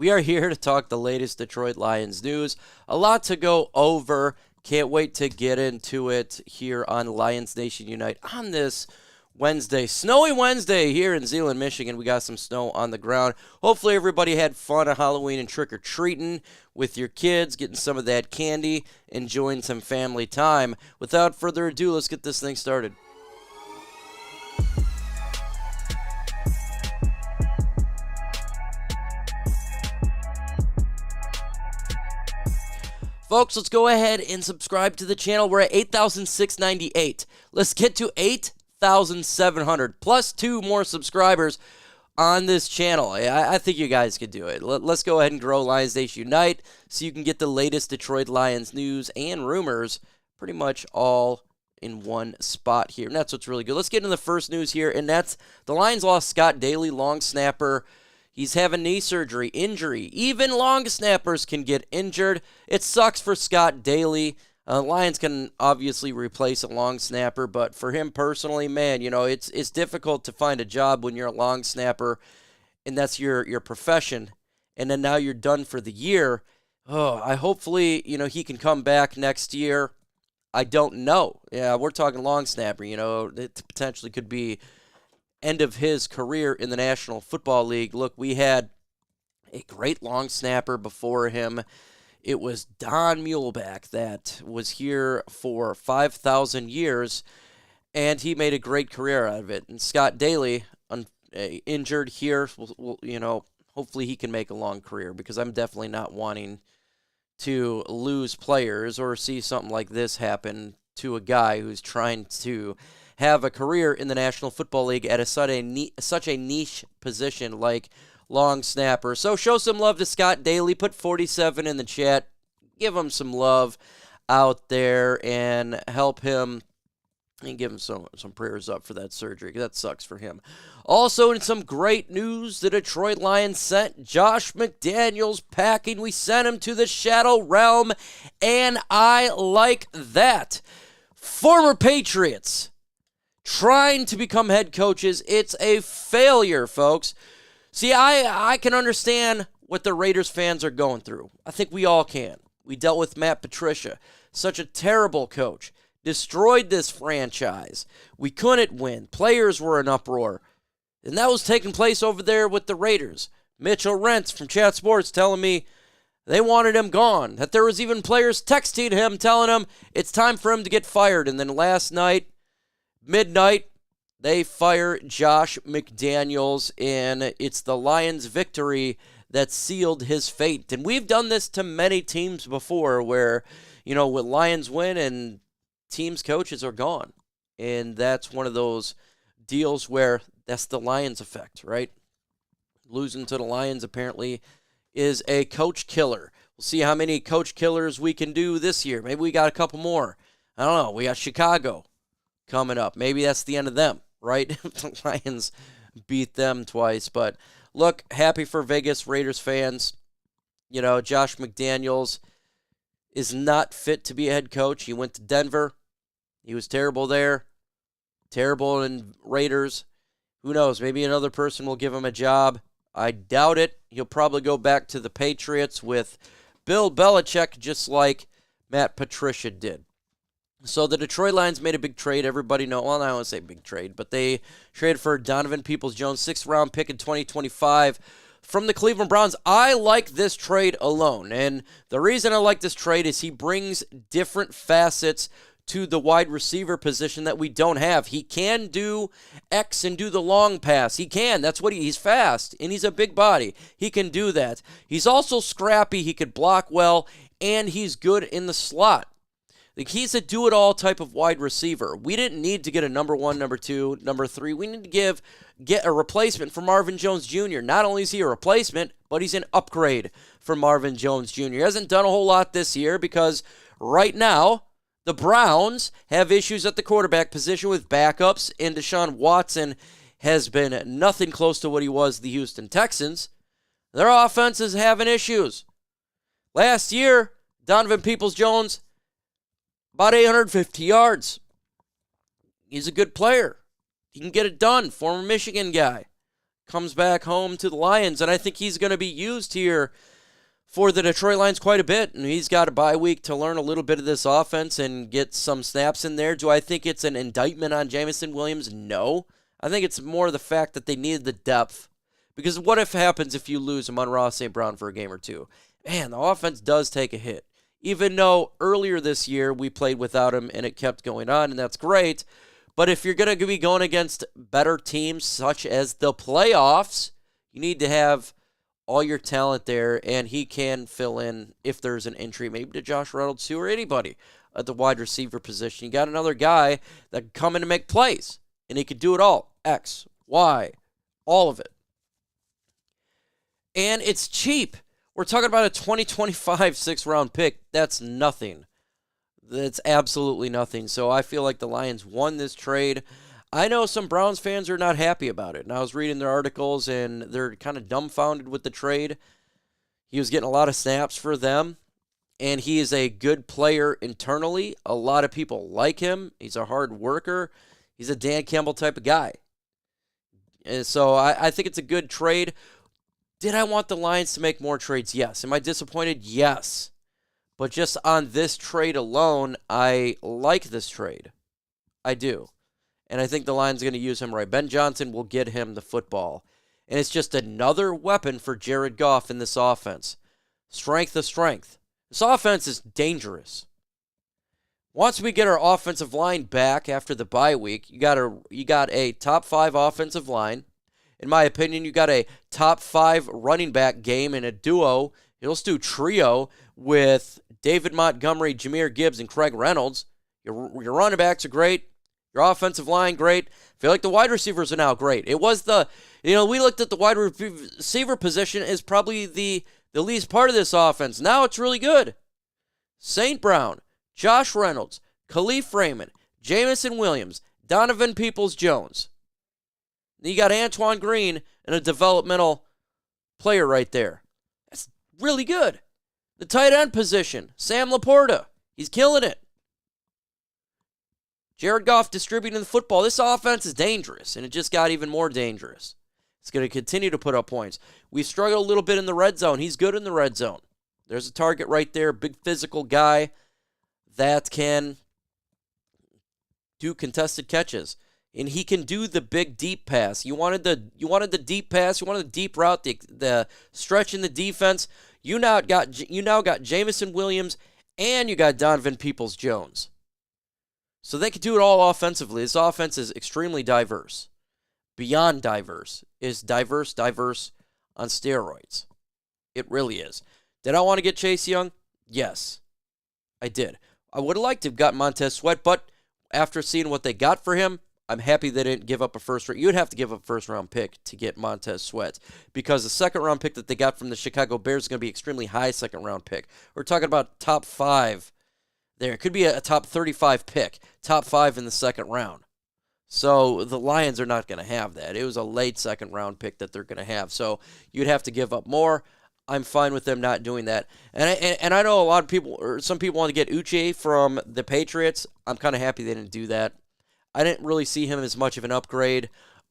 We are here to talk the latest Detroit Lions news. A lot to go over. Can't wait to get into it here on Lions Nation Unite on this Wednesday. Snowy Wednesday here in Zeeland, Michigan. We got some snow on the ground. Hopefully everybody had fun on Halloween and trick-or-treating with your kids, getting some of that candy, enjoying some family time. Without further ado, let's get this thing started. Folks, let's go ahead and subscribe to the channel. We're at 8,698. Let's get to 8,700 plus 2 more subscribers on this channel. I think you guys could do it. Let's go ahead and grow Lions Nation Unite so you can get the latest Detroit Lions news and rumors pretty much all in one spot here. And that's what's really good. Let's get into the first news here, and that's the Lions lost Scott Daly, long snapper. He's having knee surgery, injury. Even long snappers can get injured. It sucks for Scott Daly. Lions can obviously replace a long snapper, but for him personally, man, you know, it's difficult to find a job when you're a long snapper, and that's your profession, and then now you're done for the year. Hopefully, you know, he can come back next year. I don't know. Yeah, we're talking long snapper, you know, it potentially could be end of his career in the National Football League. Look, we had a great long snapper before him. It was Don Muhlbach that was here for 5,000 years, and he made a great career out of it. And Scott Daly, injured here, you know, hopefully he can make a long career, because I'm definitely not wanting to lose players or see something like this happen to a guy who's trying to have a career in the National Football League at such a niche position like long snapper. So show some love to Scott Daly. Put 47 in the chat. Give him some love out there and help him and give him some prayers up for that surgery. That sucks for him. Also, in some great news, the Detroit Lions sent Josh McDaniels packing. We sent him to the Shadow Realm, and I like that. Former Patriots trying to become head coaches. It's a failure, folks. See, I can understand what the Raiders fans are going through. I think we all can. We dealt with Matt Patricia, such a terrible coach, destroyed this franchise. We couldn't win. Players were in uproar. And that was taking place over there with the Raiders. Mitchell Rentz from Chat Sports telling me they wanted him gone, that there was even players texting him telling him it's time for him to get fired. And then last night, midnight, they fire Josh McDaniels, and it's the Lions' victory that sealed his fate. And we've done this to many teams before where, you know, when Lions win and teams' coaches are gone. And that's one of those deals where that's the Lions effect, right? Losing to the Lions apparently is a coach killer. We'll see how many coach killers we can do this year. Maybe we got a couple more. I don't know. We got Chicago coming up. Maybe that's the end of them, right? The Lions beat them twice. But look, happy for Vegas Raiders fans. You know, Josh McDaniels is not fit to be a head coach. He went to Denver. He was terrible there. Terrible in Raiders. Who knows? Maybe another person will give him a job. I doubt it. He'll probably go back to the Patriots with Bill Belichick, just like Matt Patricia did. So the Detroit Lions made a big trade. Everybody know. Well, I don't want to say big trade, but they traded for Donavan Peoples-Jones, 6th-round pick in 2025 from the Cleveland Browns. I like this trade alone, and the reason I like this trade is he brings different facets to the wide receiver position that we don't have. He can do X and do the long pass. He can. That's what he's fast, and he's a big body. He can do that. He's also scrappy. He could block well, and he's good in the slot. Like, he's a do-it-all type of wide receiver. We didn't need to get a number 1, number 2, number 3. We need to get a replacement for Marvin Jones Jr. Not only is he a replacement, but he's an upgrade for Marvin Jones Jr. He hasn't done a whole lot this year because right now the Browns have issues at the quarterback position with backups, and Deshaun Watson has been nothing close to what he was the Houston Texans. Their offense is having issues. Last year, Donovan Peoples-Jones, about 850 yards. He's a good player. He can get it done. Former Michigan guy. comes back home to the Lions, and I think he's going to be used here for the Detroit Lions quite a bit, and he's got a bye week to learn a little bit of this offense and get some snaps in there. Do I think it's an indictment on Jameson Williams? No. I think it's more the fact that they needed the depth. Because what if happens if you lose Amon-Ra St. Brown for a game or two? Man, the offense does take a hit. Even though earlier this year we played without him and it kept going on, and that's great. But if you're going to be going against better teams such as the playoffs, you need to have all your talent there, and he can fill in if there's an injury, maybe to Josh Reynolds too, or anybody at the wide receiver position. You got another guy that can come in and make plays, and he could do it all. X, Y, all of it. And it's cheap. We're talking about a 2025 sixth-round pick. That's nothing. That's absolutely nothing. So I feel like the Lions won this trade. I know some Browns fans are not happy about it. And I was reading their articles, and they're kind of dumbfounded with the trade. He was getting a lot of snaps for them, and he is a good player internally. A lot of people like him. He's a hard worker. He's a Dan Campbell type of guy. And so I think it's a good trade. Did I want the Lions to make more trades? Yes. Am I disappointed? Yes. But just on this trade alone, I like this trade. I do. And I think the Lions are going to use him right. Ben Johnson will get him the football. And it's just another weapon for Jared Goff in this offense. Strength to strength. This offense is dangerous. Once we get our offensive line back after the bye week, you got a top 5 offensive line. In my opinion, you got a top 5 running back game in a duo. Let's do trio with David Montgomery, Jahmyr Gibbs, and Craig Reynolds. Your running backs are great. Your offensive line, great. I feel like the wide receivers are now great. It was we looked at the wide receiver position as probably the least part of this offense. Now it's really good. St. Brown, Josh Reynolds, Khalif Raymond, Jameson Williams, Donavan Peoples-Jones. Then you got Antoine Green and a developmental player right there. That's really good. The tight end position, Sam Laporta. He's killing it. Jared Goff distributing the football. This offense is dangerous, and it just got even more dangerous. It's going to continue to put up points. We struggle a little bit in the red zone. He's good in the red zone. There's a target right there, big physical guy that can do contested catches. And he can do the big deep pass. You wanted the deep pass. You wanted the deep route, the stretch in the defense. You now got Jameson Williams, and you got Donovan Peoples-Jones. So they could do it all offensively. This offense is extremely diverse, beyond diverse. Is diverse on steroids. It really is. Did I want to get Chase Young? Yes, I did. I would have liked to have got Montez Sweat, but after seeing what they got for him, I'm happy they didn't give up a first round. You'd have to give up a first-round pick to get Montez Sweat because the second-round pick that they got from the Chicago Bears is going to be extremely high second-round pick. We're talking about top 5 there. It could be a top 35 pick, top 5 in the second round. So the Lions are not going to have that. It was a late second-round pick that they're going to have. So you'd have to give up more. I'm fine with them not doing that. And I know a lot of people, or some people want to get Uche from the Patriots. I'm kind of happy they didn't do that. I didn't really see him as much of an upgrade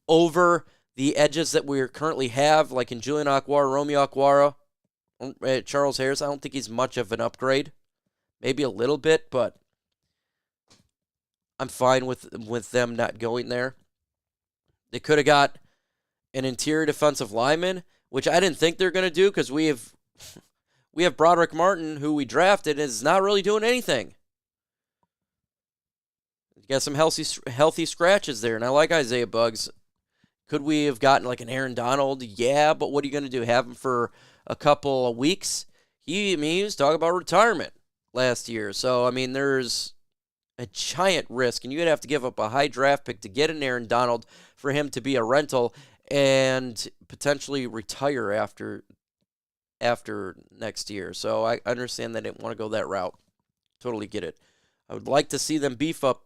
over the edges that we currently have, like in Julian Okwara, Romeo Okwara, Charles Harris. I don't think he's much of an upgrade. Maybe a little bit, but I'm fine with them not going there. They could have got an interior defensive lineman, which I didn't think they're going to do because we have Broderick Martin, who we drafted, and is not really doing anything. You got some healthy scratches there, and I like Isaiah Buggs. Could we have gotten like an Aaron Donald? Yeah, but what are you going to do? Have him for a couple of weeks? He was talking about retirement last year. So, there's a giant risk, and you'd have to give up a high draft pick to get an Aaron Donald for him to be a rental and potentially retire after next year. So I understand they didn't want to go that route. Totally get it. I would like to see them beef up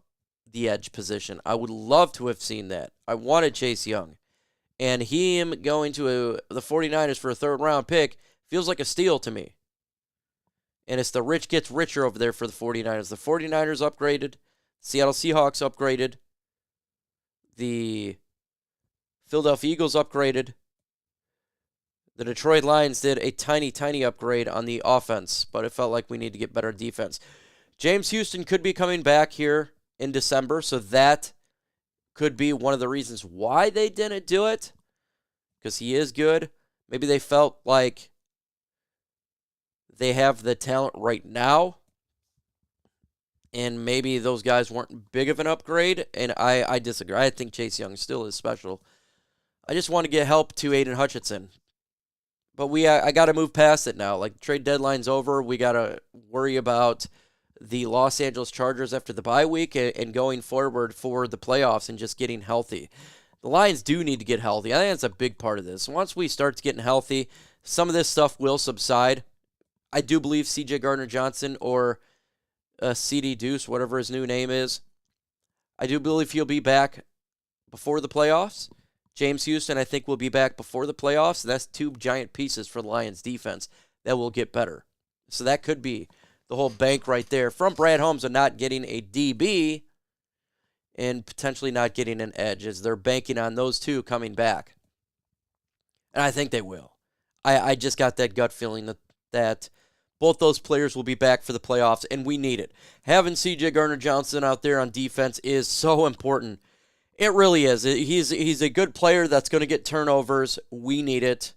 the edge position. I would love to have seen that. I wanted Chase Young. And him going to the 49ers for a third-round pick feels like a steal to me. And it's the rich gets richer over there for the 49ers. The 49ers upgraded. Seattle Seahawks upgraded. The Philadelphia Eagles upgraded. The Detroit Lions did a tiny, tiny upgrade on the offense, but it felt like we need to get better defense. James Houston could be coming back here in December, so that could be one of the reasons why they didn't do it, because he is good. Maybe they felt like they have the talent right now, and maybe those guys weren't big of an upgrade, and I disagree. I think Chase Young still is special. I just want to get help to Aiden Hutchinson. But I got to move past it now. Like, trade deadline's over. We got to worry about the Los Angeles Chargers after the bye week and going forward for the playoffs and just getting healthy. The Lions do need to get healthy. I think that's a big part of this. Once we start getting healthy, some of this stuff will subside. I do believe C.J. Gardner-Johnson or C.D. Deuce, whatever his new name is, I do believe he'll be back before the playoffs. James Houston, I think, will be back before the playoffs. That's two giant pieces for the Lions defense that will get better. So that could be the whole bank right there from Brad Holmes of not getting a DB and potentially not getting an edge, as they're banking on those two coming back. And I think they will. I just got that gut feeling that both those players will be back for the playoffs, and we need it. Having C.J. Gardner-Johnson out there on defense is so important. It really is. He's a good player that's going to get turnovers. We need it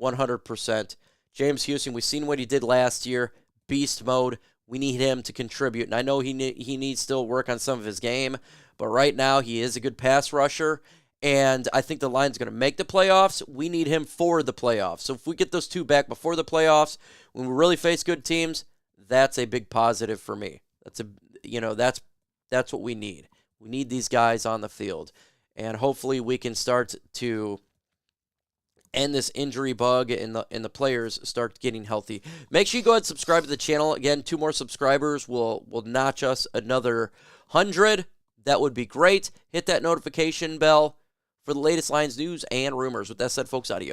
100%. James Houston, we've seen what he did last year. Beast mode. We need him to contribute. And I know he needs still work on some of his game, but right now he is a good pass rusher, and I think the Lions are going to make the playoffs. We need him for the playoffs. So if we get those two back before the playoffs, when we really face good teams, that's a big positive for me. That's what we need. We need these guys on the field, and hopefully we can start to end this injury bug and the players start getting healthy. Make sure you go ahead and subscribe to the channel. Again, 2 more subscribers will notch us another 100. That would be great. Hit that notification bell for the latest Lions news and rumors. With that said, folks, adios.